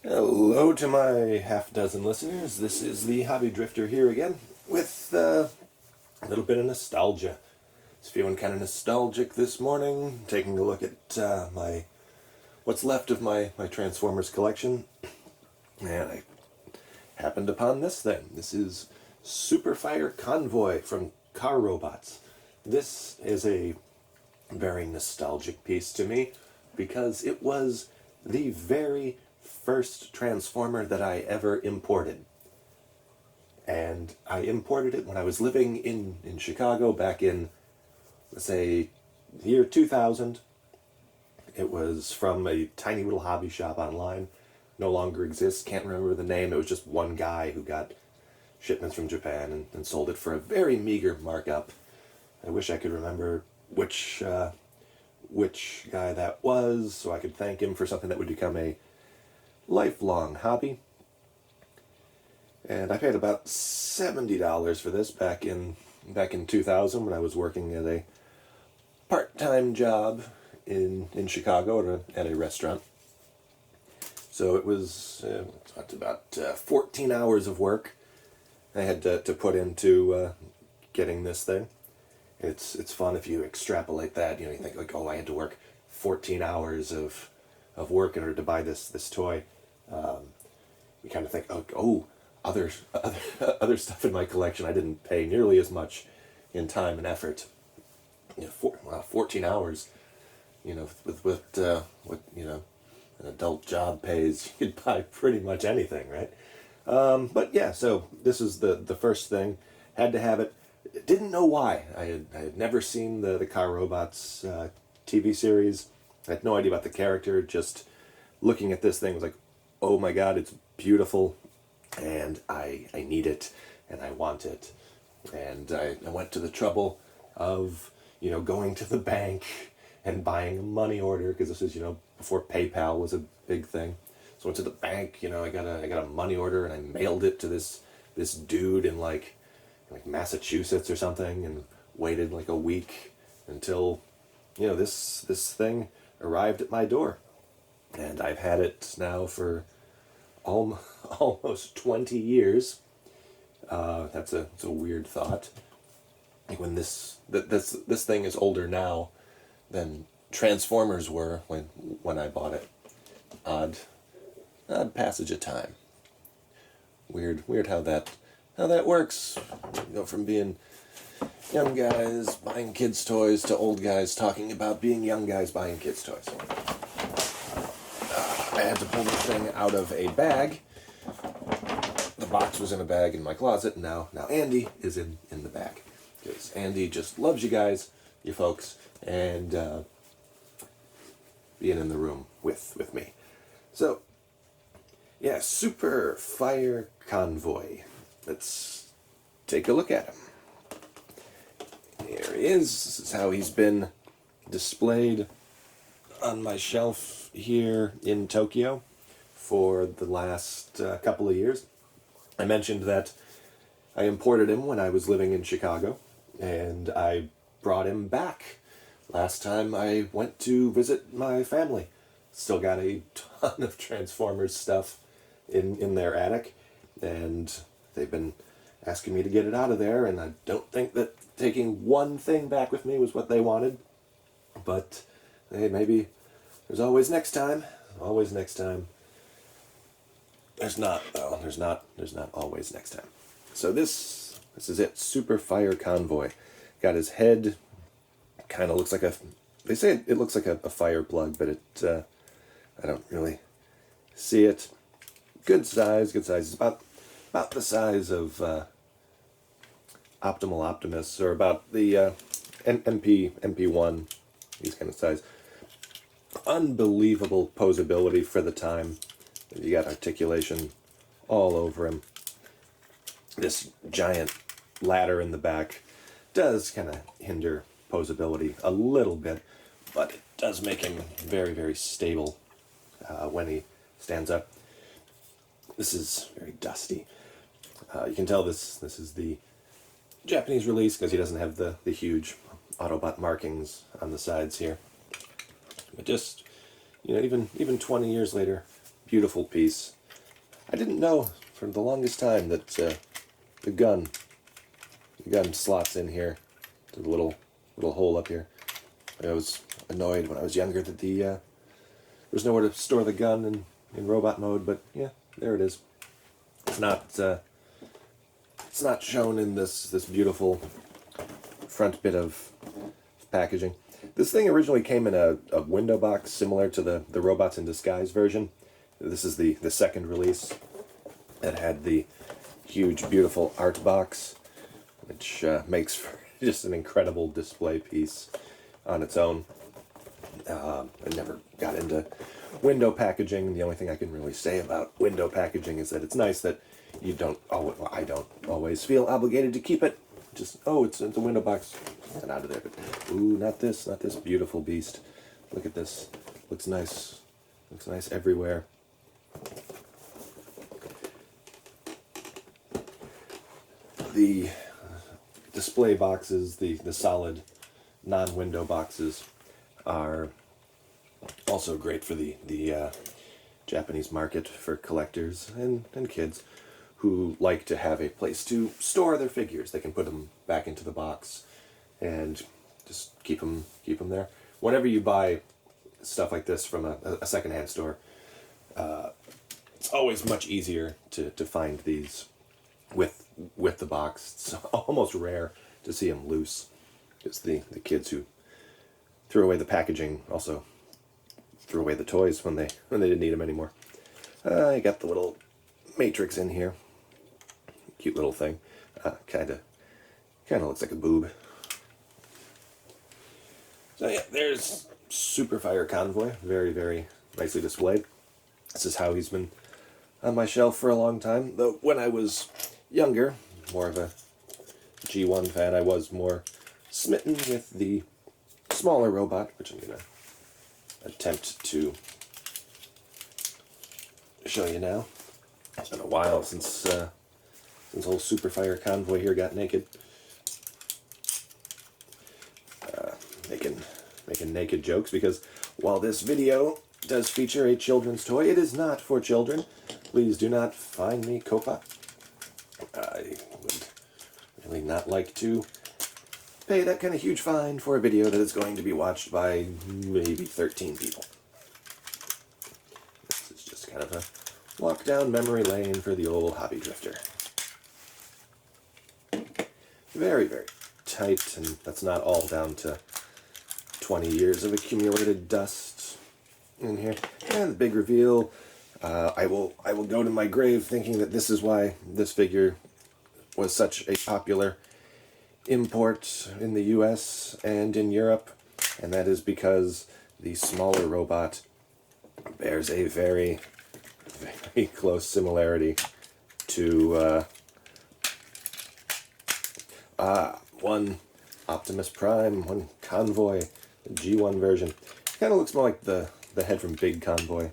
Hello to my half-dozen listeners. This is the Hobby Drifter here again with a little bit of nostalgia. It's feeling kind of nostalgic this morning, taking a look at my what's left of my Transformers collection, and I happened upon this thing. This is Super Fire Convoy from Car Robots. This is a very nostalgic piece to me because it was the very first Transformer that I ever imported. And I imported it when I was living in Chicago back in, let's say, the year 2000. It was from a tiny little hobby shop online. No longer exists, can't remember the name. It was just one guy who got shipments from Japan and sold it for a very meager markup. I wish I could remember which guy that was so I could thank him for something that would become a lifelong hobby. And I paid about $70 for this back in 2000 when I was working at a part-time job in Chicago at a restaurant. So it was about 14 hours of work I had to put into getting this thing. It's fun if you extrapolate that. You think like, oh, I had to work 14 hours of work in order to buy this toy. You kind of think, oh, other stuff in my collection I didn't pay nearly as much in time and effort. 14 hours. With what an adult job pays, you could buy pretty much anything, right? But yeah, so this is the first thing. Had to have it. Didn't know why. I had never seen the Car Robots TV series. I had no idea about the character. Just looking at this thing was like, oh my god, it's beautiful, and I need it, and I want it. And I went to the trouble of, going to the bank and buying a money order, because this is, before PayPal was a big thing. So I went to the bank, I got a money order, and I mailed it to this dude in like Massachusetts or something, and waited like a week until, this thing arrived at my door. And I've had it now for almost 20 years. That's a weird thought. Like when this thing is older now than Transformers were when I bought it. Odd passage of time. Weird how that works. From being young guys buying kids' toys to old guys talking about being young guys buying kids' toys. I had to pull this thing out of a bag. The box was in a bag in my closet, and now Andy is in the bag. Because Andy just loves you guys, you folks, and being in the room with me. So, yeah, Super Fire Convoy. Let's take a look at him. Here he is. This is how he's been displayed on my shelf here in Tokyo for the last couple of years. I mentioned that I imported him when I was living in Chicago, and I brought him back last time I went to visit my family. Still got a ton of Transformers stuff in their attic, and they've been asking me to get it out of there, and I don't think that taking one thing back with me was what they wanted. But hey, maybe there's always next time. Always next time. There's not, though. There's not always next time. So this is it. Super Fire Convoy. Got his head. Kind of looks like they say it looks like a fire plug, but I don't really see it. Good size. It's about the size of Optimal Optimus, or about the MP1. These kind of size. Unbelievable posability for the time. You got articulation all over him. This giant ladder in the back does kind of hinder posability a little bit, but it does make him very, very stable when he stands up. This is very dusty. You can tell this is the Japanese release because he doesn't have the huge Autobot markings on the sides here. But just, even 20 years later, beautiful piece. I didn't know for the longest time that the gun slots in here to the little hole up here. I was annoyed when I was younger that there's nowhere to store the gun in robot mode, but yeah, there it is. It's not shown in this beautiful front bit of packaging. This thing originally came in a window box similar to the Robots in Disguise version. This is the second release. It had the huge, beautiful art box, which makes for just an incredible display piece on its own. I never got into window packaging. The only thing I can really say about window packaging is that it's nice that you don't, I don't always feel obligated to keep it. Just, it's a window box, get out of there. But, ooh, not this beautiful beast. Look at this. Looks nice everywhere. The display boxes, the solid non-window boxes, are also great for the Japanese market for collectors and kids who like to have a place to store their figures. They can put them back into the box and just keep them there. Whenever you buy stuff like this from a secondhand store, it's always much easier to find these with the box. It's almost rare to see them loose. It's the kids who threw away the packaging also threw away the toys when they didn't need them anymore. I got the little matrix in here. Cute little thing. Kind of looks like a boob. So yeah, there's Super Fire Convoy. Very, very nicely displayed. This is how he's been on my shelf for a long time. Though when I was younger, more of a G1 fan, I was more smitten with the smaller robot, which I'm going to attempt to show you now. It's been a while since old Super Fire Convoy here got naked. Making naked jokes, because while this video does feature a children's toy, it is not for children. Please do not fine me, Copa. I would really not like to pay that kind of huge fine for a video that is going to be watched by maybe 13 people. This is just kind of a walk down memory lane for the old hobby drifter. Very, very tight, and that's not all down to 20 years of accumulated dust in here. And the big reveal. I will go to my grave thinking that this is why this figure was such a popular import in the US and in Europe, and that is because the smaller robot bears a very, very close similarity to one Optimus Prime, one Convoy, the G1 version. Kind of looks more like the head from Big Convoy,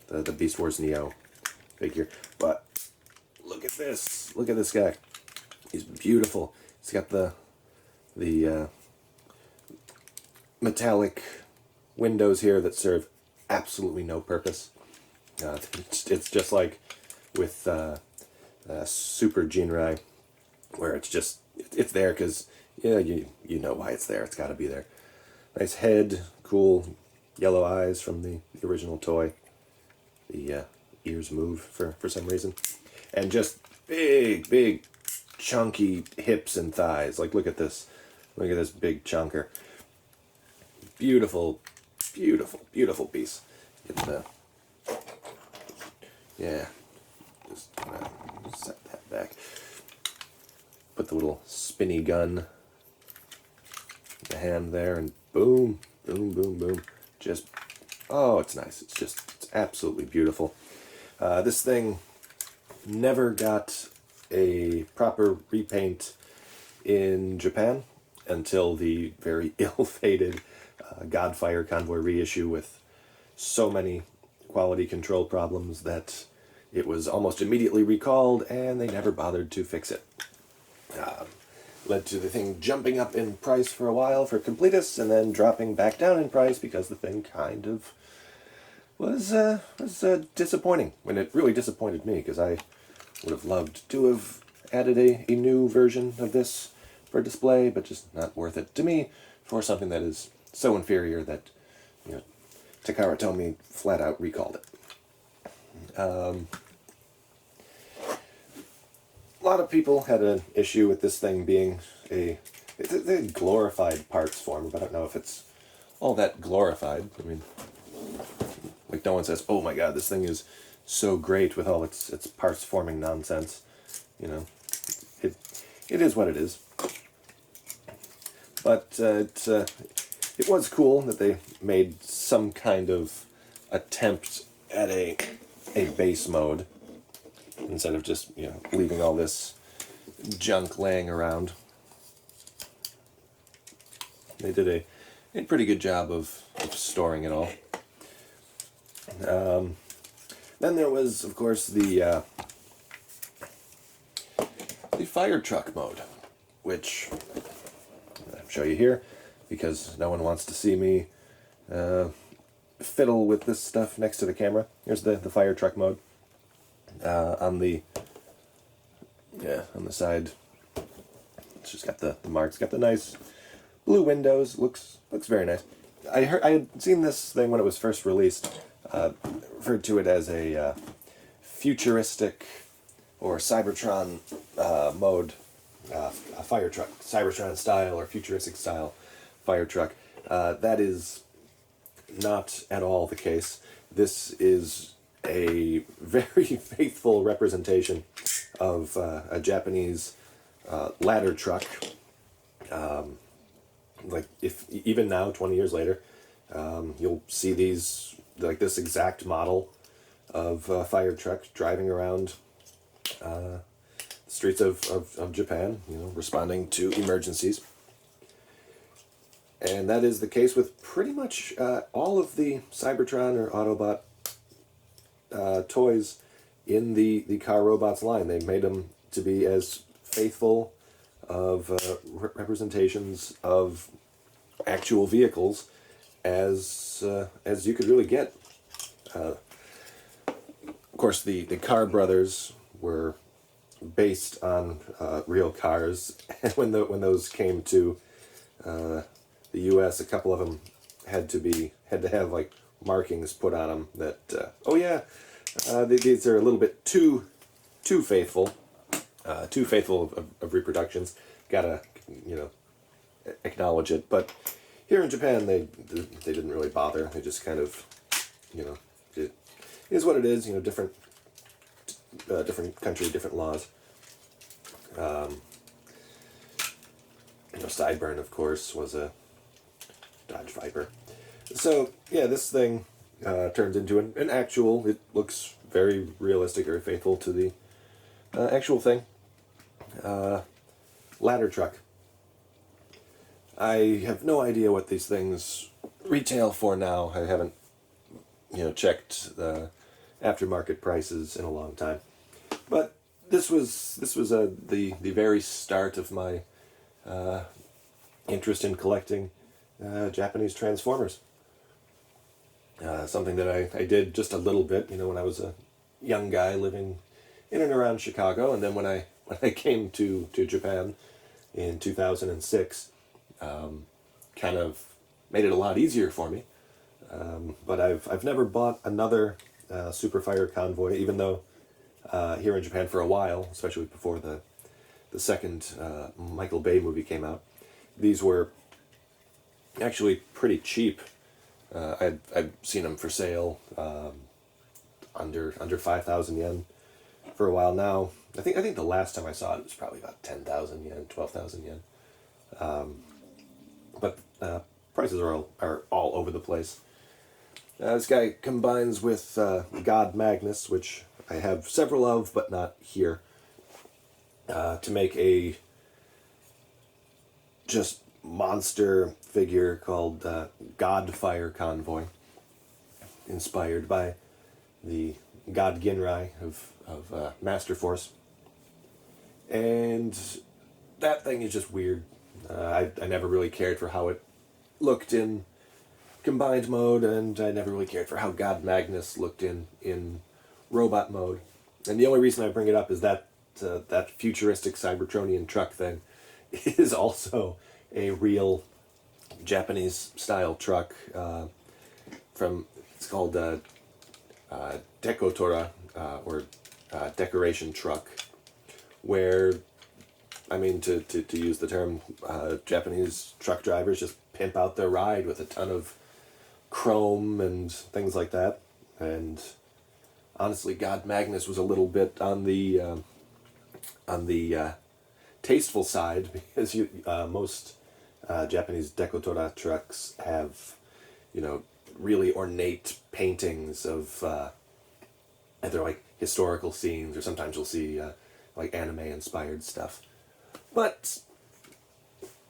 the Beast Wars Neo figure. But look at this. Look at this guy. He's beautiful. He's got the metallic windows here that serve absolutely no purpose. It's just like with Super Jinrai, where it's there because you know why it's there. It's got to be there. Nice head, cool yellow eyes from the original toy. The ears move for some reason, and just big chunky hips and thighs. Like, look at this big chunker. Beautiful piece. Just set that back. Put the little spinny gun in the hand there, and boom. Just, it's nice. It's absolutely beautiful. This thing never got a proper repaint in Japan until the very ill-fated Fire Convoy reissue with so many quality control problems that it was almost immediately recalled, and they never bothered to fix it. Led to the thing jumping up in price for a while for completists, and then dropping back down in price because the thing kind of was disappointing. When it really disappointed me, because I would have loved to have added a new version of this for display, but just not worth it to me for something that is so inferior that, you know, Takara Tomy flat out recalled it. A lot of people had an issue with this thing being it's a glorified parts form, but I don't know if it's all that glorified. I mean, like, no one says, "Oh my God, this thing is so great with all its parts forming nonsense." You know, it is what it is. But it was cool that they made some kind of attempt at a base mode instead of just, you know, leaving all this junk laying around. They did a pretty good job of storing it all. Then there was, of course, the fire truck mode, which I'll show you here because no one wants to see me fiddle with this stuff next to the camera. Here's the fire truck mode. On the side, it's just got the marks, got the nice blue windows. Looks very nice. I had seen this thing when it was first released, referred to it as a futuristic or Cybertron mode, a fire truck, Cybertron style or futuristic style fire truck. That is not at all the case. This is a very faithful representation of a Japanese ladder truck. Like, if even now, 20 years later, you'll see these, like this exact model of fire truck driving around the streets of Japan, you know, responding to emergencies. And that is the case with pretty much all of the Cybertron or Autobot toys in the Car Robots line. They made them to be as faithful of representations of actual vehicles as you could really get. Of course, the Car Brothers were based on real cars, and when those came to the U.S., a couple of them had to have like markings put on them that these are a little bit too faithful, of reproductions. Gotta, you know, acknowledge it. But here in Japan, they didn't really bother. They just kind of, you know, it is what it is. You know, different country, different laws. You know, Sideburn, of course, was a Dodge Viper. So yeah, this thing turns into an actual. It looks very realistic, very faithful to the actual thing. Ladder truck. I have no idea what these things retail for now. I haven't, you know, checked the aftermarket prices in a long time. But this was the very start of my interest in collecting Japanese Transformers. Something that I did just a little bit, you know, when I was a young guy living in and around Chicago, and then when I came to Japan in 2006, kind of made it a lot easier for me. But I've never bought another Super Fire Convoy, even though here in Japan for a while, especially before the second Michael Bay movie came out, these were actually pretty cheap. I'd seen them for sale under 5,000 yen for a while now. I think the last time I saw it was probably about 10,000 yen, 12,000 yen. But prices are all over the place. This guy combines with God Magnus, which I have several of, but not here, to make a just monster figure called God Fire Convoy, inspired by the God Ginrai of Master Force. And that thing is just weird. I never really cared for how it looked in combined mode, and I never really cared for how God Magnus looked in robot mode. And the only reason I bring it up is that that futuristic Cybertronian truck thing is also a real Japanese style truck it's called Dekotora, or decoration truck, where, I mean, to use the term, Japanese truck drivers just pimp out their ride with a ton of chrome and things like that. And honestly, God Magnus was a little bit on the tasteful side, because most Japanese Dekotora trucks have, really ornate paintings of either like historical scenes, or sometimes you'll see like anime inspired stuff. But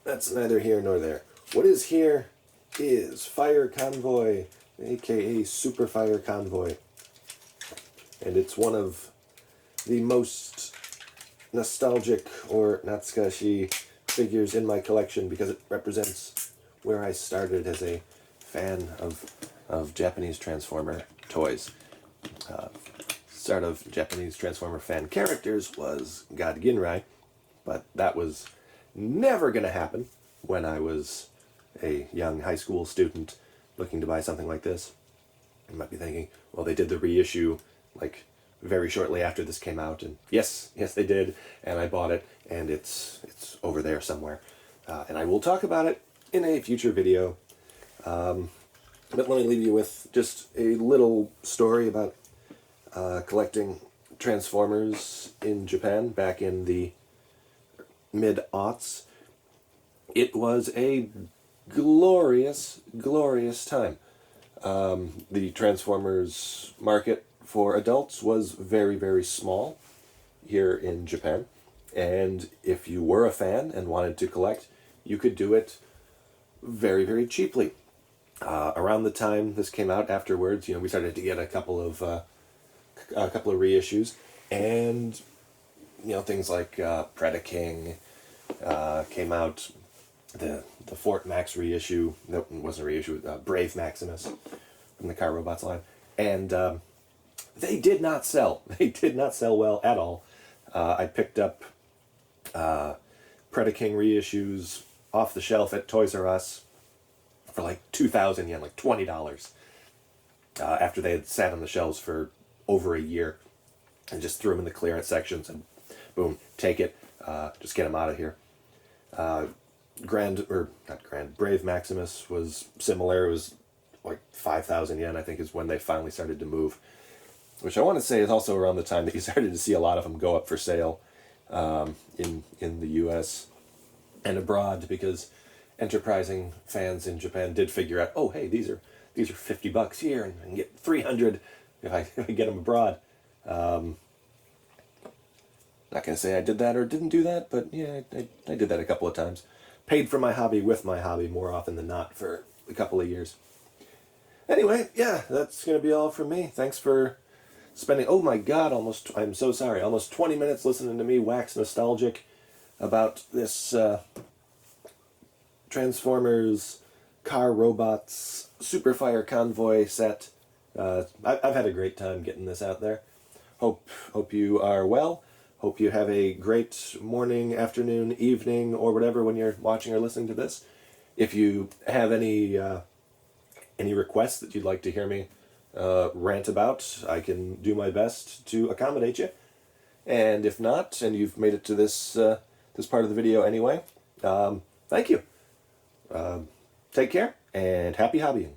that's neither here nor there. What is here is Fire Convoy, aka Super Fire Convoy. And it's one of the most nostalgic or natsukashi figures in my collection, because it represents where I started as a fan of Japanese Transformer toys. Start of Japanese Transformer fan characters was God Ginrai, but that was never going to happen when I was a young high school student looking to buy something like this. You might be thinking, well, they did the reissue like very shortly after this came out, and yes they did, and I bought it, and it's over there somewhere, and I will talk about it in a future video. But let me leave you with just a little story about collecting Transformers in Japan back in the mid-aughts. It was a glorious, glorious time. The Transformers market for adults was very, very small here in Japan. And if you were a fan and wanted to collect, you could do it very, very cheaply. Around the time this came out, afterwards, we started to get a couple of reissues, and things like Predaking came out. The Fort Max reissue, that wasn't a reissue, Brave Maximus from the Car Robots line, and they did not sell. They did not sell well at all. I picked up Predaking reissues off the shelf at Toys R Us for like 2,000 yen, like $20, after they had sat on the shelves for over a year, and just threw them in the clearance sections, and boom, take it, just get them out of here. Brave Maximus was similar. It was like 5,000 yen, I think, is when they finally started to move, which I want to say is also around the time that you started to see a lot of them go up for sale in the US and abroad, because enterprising fans in Japan did figure out, oh, hey, these are $50 here, and I can get 300 if I get them abroad. Not going to say I did that or didn't do that, but yeah, I did that a couple of times. Paid for my hobby with my hobby more often than not for a couple of years. Anyway, yeah, that's going to be all from me. Thanks for spending, oh my god, I'm so sorry, almost 20 minutes listening to me wax nostalgic about this Transformers Car Robots Super Fire Convoy set. I've had a great time getting this out there. Hope you are well. Hope you have a great morning, afternoon, evening, or whatever when you're watching or listening to this. If you have any requests that you'd like to hear me rant about, I can do my best to accommodate you. And if not, and you've made it to this part of the video anyway, thank you. Take care, and happy hobbying.